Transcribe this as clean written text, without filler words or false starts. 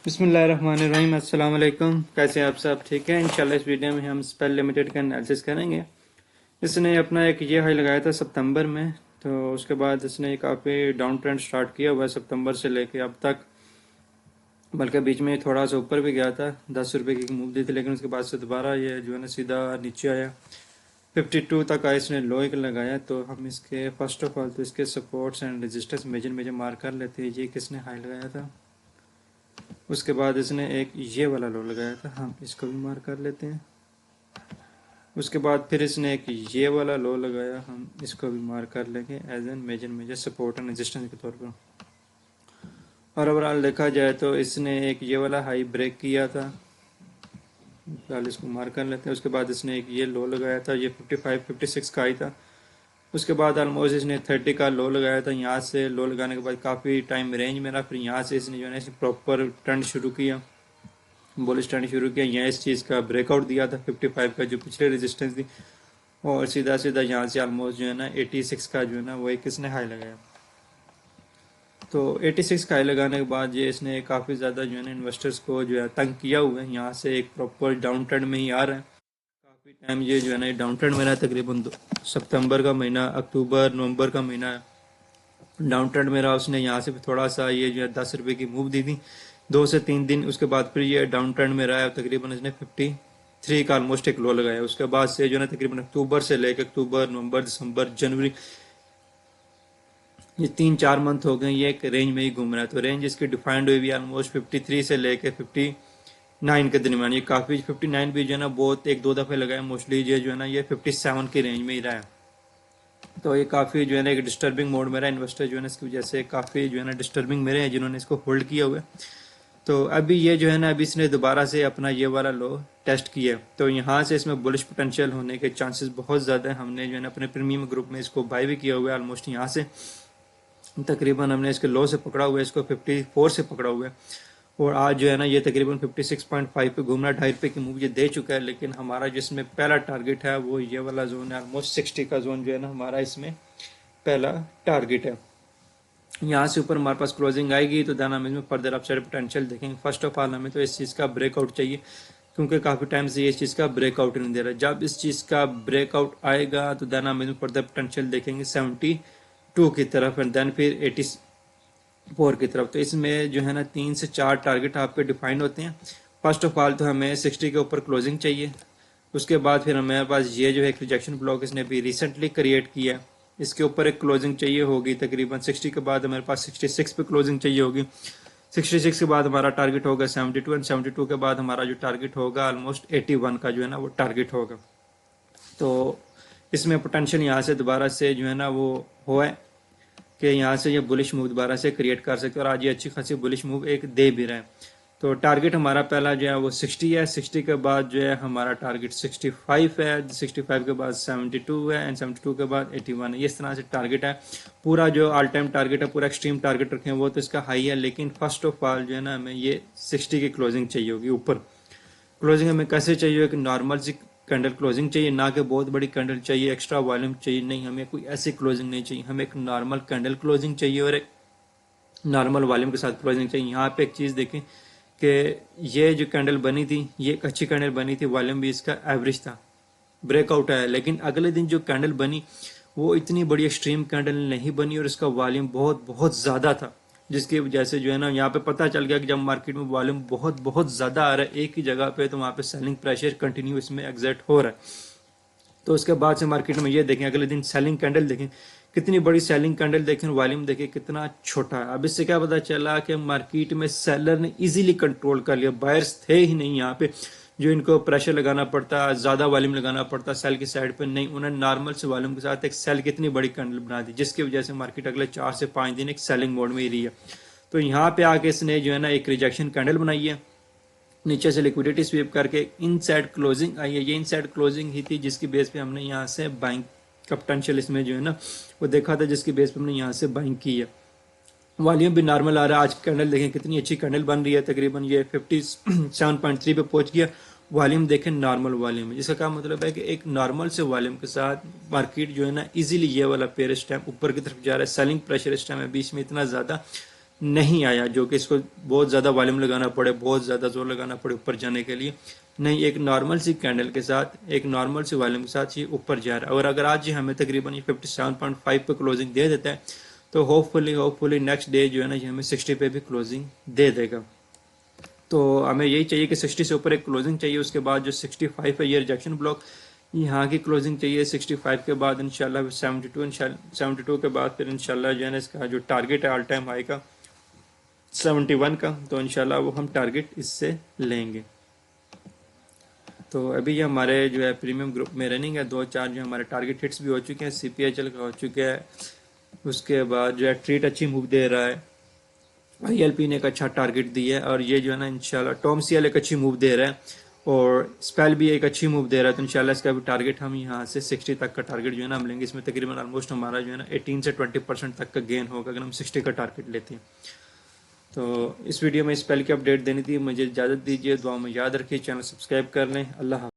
बिस्मिल्लाहिर्रहमानिर्रहीम। अस्सलाम वालेकुम। कैसे हैं आप सब? ठीक है। इंशाल्लाह इस वीडियो में हम स्पेल लिमिटेड का एनालिसिस करेंगे। इसने अपना एक ये हाई लगाया था सितंबर में, तो उसके बाद इसने काफ़ी डाउन ट्रेंड स्टार्ट किया हुआ है सितंबर से लेके अब तक, बल्कि बीच में थोड़ा सा ऊपर भी गया था, 10 रुपये की मूव दी थी, लेकिन उसके बाद से दोबारा ये जो है ना सीधा नीचे आया। 52 तक आया, इसने लो एक लगाया। तो हम इसके फर्स्ट ऑफ ऑल तो इसके supports and resistance major major mark कर लेते हैं। ये किसने हाई लगाया था, उसके बाद इसने एक ये वाला लो लगाया था, हम इसको भी मार्क कर लेते हैं। उसके बाद फिर इसने एक ये वाला लो लगाया, हम इसको भी मार्क कर लेंगे as an major major support and resistance के तौर पर। और ओवरऑल देखा जाए तो इसने एक ये वाला हाई ब्रेक किया था, फिलहाल इसको मार्क कर लेते हैं। उसके बाद इसने एक ये लो लगाया था, ये 55 56 का ही था। उसके बाद ऑलमोस्ट इसने 30 का लो लगाया था। यहाँ से लो लगाने के बाद काफ़ी टाइम रेंज में रहा, फिर यहाँ से इसने जो है प्रॉपर ट्रेंड शुरू किया, बुलिश ट्रेंड शुरू किया। यहाँ इस चीज़ का ब्रेकआउट दिया था 55 का जो पिछले रेजिस्टेंस थी, और सीधा सीधा यहाँ से ऑलमोस्ट जो है ना 86 का जो है ना वो एक इसने हाई लगाया। तो 86 का हाई लगाने के बाद ये इसने काफ़ी ज़्यादा जो है ना इन्वेस्टर्स को जो है तंग किया हुआ है। यहाँ से एक प्रॉपर डाउन ट्रेंड में ही आ रहा है। काफ़ी टाइम ये जो है ना डाउन ट्रेंड में रहा है, तकरीबन सितंबर का महीना, अक्टूबर नवंबर का महीना डाउन ट्रेंड में रहा। उसने यहाँ से थोड़ा सा ये जो है 10 रुपये की मूव दी थी 2 से 3 दिन। उसके बाद फिर ये डाउन ट्रेंड में रहा है, तकरीबन इसने 53 का ऑलमोस्ट एक लो लगाया। उसके बाद से जो है ना तकरीबन अक्टूबर से लेकर अक्टूबर नवंबर दिसंबर जनवरी, ये 3-4 मंथ हो गए ये एक रेंज में ही घूम रहा है। तो रेंज इसकी डिफाइंड हुई भी ऑलमोस्ट 53 से लेकर 59 के दरमियान। ये काफ़ी 59 भी जो है ना बहुत एक दो दफ़े लगाया, मोस्टली ये जो है ना ये 57 की रेंज में ही रहा है। तो ये काफ़ी जो है ना एक डिस्टर्बिंग मोड में रहा। इन्वेस्टर जो है ना इसकी वजह से काफ़ी जो है ना डिस्टर्बिंग मेरे हैं जिन्होंने इसको होल्ड किया हुआ है। तो अभी ये जो है ना अभी इसने दोबारा से अपना ये वाला लो टेस्ट किया है, तो यहाँ से इसमें बुलिश पोटेंशियल होने के चांसेस बहुत ज़्यादा है। हमने जो है ना अपने प्रीमियम ग्रुप में इसको बाय भी किया हुआ है। ऑलमोस्ट यहाँ से तकरीबन हमने इसके लो से पकड़ा हुआ है, इसको 54 से पकड़ा हुआ है, और आज जो है ना ये तकरीबन 56.5 पे घूम रहा है। 2.5 रुपये की मूव ये दे चुका है, लेकिन हमारा जिसमें पहला टारगेट है वो ये वाला जोन है, ऑलमोस्ट 60 का जोन जो है ना हमारा इसमें पहला टारगेट है। यहाँ से ऊपर हमारे पास क्लोजिंग आएगी तो देन हम इसमें फर्दर अपसाइड पोटेंशियल देखेंगे। फर्स्ट ऑफ ऑल हमें तो इस चीज़ का ब्रेकआउट चाहिए, क्योंकि काफ़ी टाइम से ये इस चीज़ का ब्रेकआउट नहीं दे रहा। जब इस चीज़ का ब्रेकआउट आएगा तो देन हम इसमें फर्दर पोटेंशियल देखेंगे 72 की तरफ, एंड देन फिर 84 की तरफ। तो इसमें जो है ना 3 से 4 टारगेट आपके डिफाइन होते हैं। फर्स्ट ऑफ ऑल तो हमें 60 के ऊपर क्लोजिंग चाहिए। उसके बाद फिर हमारे पास ये जो है एक रिजेक्शन ब्लॉक इसने भी रिसेंटली क्रिएट किया है, इसके ऊपर एक क्लोजिंग चाहिए होगी। तकरीबन 60 के बाद हमारे पास 66 पे क्लोजिंग चाहिए होगी। 66 के बाद हमारा टारगेट होगा 72, एंड 72 के बाद हमारा जो टारगेट होगा ऑलमोस्ट 81 का जो है ना वो टारगेट होगा। तो इसमें पोटेंशियल यहाँ से दोबारा से जो है ना वो हो है कि यहाँ से ये बुलिश मूव दोबारा से क्रिएट कर सकते हैं, और आज ये अच्छी खासी बुलिश मूव एक दे भी रहे हैं। तो टारगेट हमारा पहला जो है वो 60 है। 60 के बाद जो है हमारा टारगेट 65 है। 65 के बाद 72 है, एंड 72 के बाद 81 है। इस तरह से टारगेट है। पूरा जो ऑल टाइम टारगेट है, पूरा एक्सट्रीम टारगेट रखें वो तो इसका हाई है, लेकिन फर्स्ट ऑफ ऑल जो है ना हमें ये 60 की क्लोजिंग चाहिए होगी। ऊपर क्लोजिंग हमें कैसे चाहिए, एक नॉर्मल सी कैंडल क्लोजिंग चाहिए, ना कि बहुत बड़ी कैंडल चाहिए, एक्स्ट्रा वॉल्यूम चाहिए, नहीं, हमें कोई ऐसी क्लोजिंग नहीं चाहिए। हमें एक नॉर्मल कैंडल क्लोजिंग चाहिए और एक नॉर्मल वॉल्यूम के साथ क्लोजिंग चाहिए। यहाँ पे एक चीज़ देखें कि ये जो कैंडल बनी थी ये एक अच्छी कैंडल बनी थी, वॉल्यूम भी इसका एवरेज था, ब्रेकआउट आया, लेकिन अगले दिन जो कैंडल बनी वो इतनी बड़ी एक्सट्रीम कैंडल नहीं बनी और इसका वॉल्यूम बहुत बहुत ज़्यादा था, जिसकी वजह से जो है ना यहाँ पे पता चल गया कि जब मार्केट में वॉल्यूम बहुत बहुत ज़्यादा आ रहा है एक ही जगह पे, तो वहाँ पे सेलिंग प्रेशर कंटिन्यू इसमें एग्जर्ट हो रहा है। तो उसके बाद से मार्केट में ये देखें, अगले दिन सेलिंग कैंडल देखें, कितनी बड़ी सेलिंग कैंडल देखें, वॉल्यूम देखें कितना छोटा है। अब इससे क्या पता चला कि मार्केट में सेलर ने इजीली कंट्रोल कर लिया, बायर्स थे ही नहीं यहाँ पे जो इनको प्रेशर लगाना पड़ता, ज़्यादा वॉल्यूम लगाना पड़ता सेल की साइड पर, नहीं, उन्होंने नॉर्मल से वॉल्यूम के साथ एक सेल कितनी बड़ी कैंडल बना दी, जिसकी वजह से मार्केट अगले 4 से 5 दिन एक सेलिंग मोड में ही रही है। तो यहाँ पे आके इसने जो है ना एक रिजेक्शन कैंडल बनाई है, नीचे से लिक्विडिटी स्वीप करके इनसाइड क्लोजिंग आई है। ये इनसाइड क्लोजिंग ही थी जिसकी बेस पे हमने यहाँ से बाइंग का पोटेंशियल इसमें जो है ना वो देखा था, जिसकी बेस पे हमने यहाँ से बाइंग की है। वॉल्यूम भी नॉर्मल आ रहा है। आज कैंडल देखें कितनी अच्छी कैंडल बन रही है, तकरीबन ये 57.3 पे पहुंच गया। वॉल्यूम देखें नॉर्मल वॉल्यूम है, जिसका क्या मतलब है कि एक नॉर्मल से वॉल्यूम के साथ मार्केट जो है ना इजीली ये वाला पेयर इस टाइम ऊपर की तरफ जा रहा है। सेलिंग प्रेशर इस टाइम है बीच में इतना ज़्यादा नहीं आया, जो कि इसको बहुत ज़्यादा वॉल्यूम लगाना पड़े, बहुत ज़्यादा जोर लगाना पड़े ऊपर जाने के लिए। नहीं, एक नॉर्मल सी कैंडल के साथ, एक नॉर्मल सी वॉल्यूम के साथ ये ऊपर जा रहा है। और अगर आज ये हमें तकरीबन ये 57.5 पे क्लोजिंग दे देता है तो होपफुली नेक्स्ट डे जो है ना ये हमें 60 पे भी क्लोजिंग दे देगा। तो हमें यही चाहिए कि 60 से ऊपर एक क्लोजिंग चाहिए, उसके बाद जो 65 है ये रिजेक्शन ब्लॉक, यहाँ की क्लोजिंग चाहिए 65 के बाद इंशाल्लाह 72 के बाद फिर इंशाल्लाह जो है ना इसका जो टारगेट है ऑल टाइम हाई का 71 का, तो इंशाल्लाह वो हम टारगेट इससे लेंगे। तो अभी ये हमारे जो है प्रीमियम ग्रुप में रनिंग है, 2-4 जो हमारे टारगेट हिट्स भी हो चुके हैं, CPHL का हो चुके हैं, उसके बाद जो है ट्रीट अच्छी मूव दे रहा है, ILP ने एक अच्छा टारगेट दिया है, और ये जो है ना इंशाल्लाह टॉम CL एक अच्छी मूव दे रहा है, और स्पेल भी एक अच्छी मूव दे रहा है। तो इंशाल्लाह इसका भी टारगेट हम यहाँ से 60 तक का टारगेट जो है ना हम लेंगे। इसमें तकरीबन ऑलमोस्ट हमारा जो है ना 18 से 20% तक का गेन होगा अगर हम 60 का टारगेट लेते हैं। तो इस वीडियो में स्पेल की अपडेट देनी थी, मुझे इजाज़त दीजिए, दुआ में याद रखिए, चैनल सब्सक्राइब कर लें। अल्लाह हाफ़िज़।